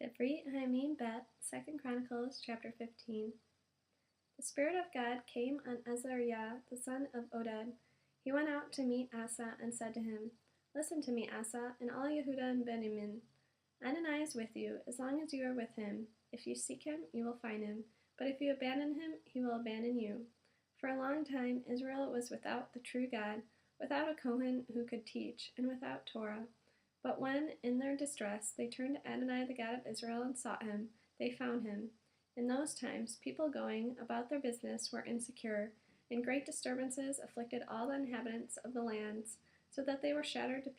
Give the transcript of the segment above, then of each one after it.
Divrei-hayamim bet, 2 Chronicles chapter 15. The Spirit of God came on Azariah, the son of Oded. He went out to meet Asa and said to him, "Listen to me, Asa, and all Yehuda and Benjamin. Adonai is with you, as long as you are with him. If you seek him, you will find him. But if you abandon him, he will abandon you." For a long time, Israel was without the true God, without a Kohen who could teach, and without Torah. But when, in their distress, they turned to Adonai, the God of Israel, and sought him, they found him. In those times, people going about their business were insecure, and great disturbances afflicted all the inhabitants of the lands, so that they were shattered to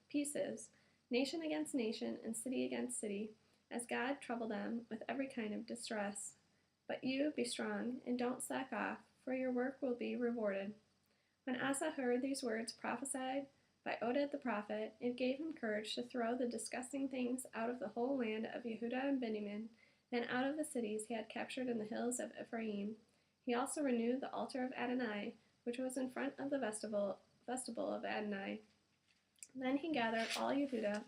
pieces, nation against nation, and city against city, as God troubled them with every kind of distress. But you, be strong, and don't slack off, for your work will be rewarded. When Asa heard these words prophesied by Oded the prophet, it gave him courage to throw the disgusting things out of the whole land of Yehuda and Benjamin, and out of the cities he had captured in the hills of Ephraim. He also renewed the altar of Adonai, which was in front of the vestibule of Adonai. Then he gathered all Yehuda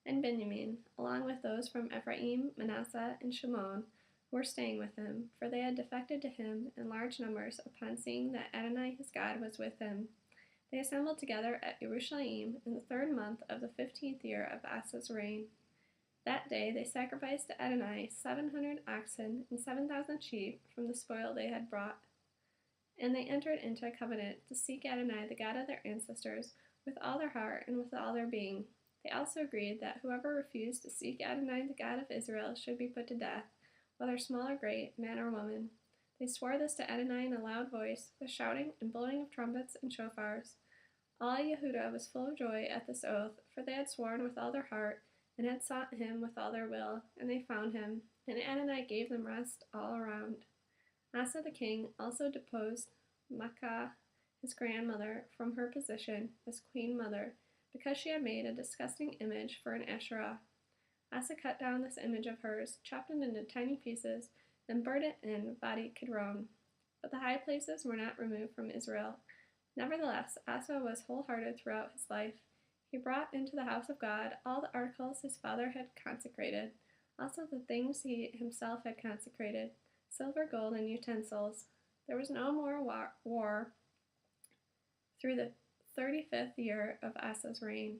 and Benjamin, along with those from Ephraim, Manasseh, and Shimon, who were staying with him, for they had defected to him in large numbers upon seeing that Adonai his God was with him. They assembled together at Jerusalem in the 3rd month of the 15th year of Asa's reign. That day they sacrificed to Adonai 700 oxen and 7,000 sheep from the spoil they had brought. And they entered into a covenant to seek Adonai, the God of their ancestors, with all their heart and with all their being. They also agreed that whoever refused to seek Adonai, the God of Israel, should be put to death, whether small or great, man or woman. They swore this to Adonai in a loud voice, with shouting and blowing of trumpets and shofars. All Yehuda was full of joy at this oath, for they had sworn with all their heart, and had sought him with all their will, and they found him, and Adonai gave them rest all around. Asa the king also deposed Maacah, his grandmother, from her position as queen mother, because she had made a disgusting image for an Asherah. Asa cut down this image of hers, chopped it into tiny pieces, and burned it in Vadi Kidron. But the high places were not removed from Israel. Nevertheless, Asa was wholehearted throughout his life. He brought into the house of God all the articles his father had consecrated, also the things he himself had consecrated, silver, gold, and utensils. There was no more war through the 35th year of Asa's reign.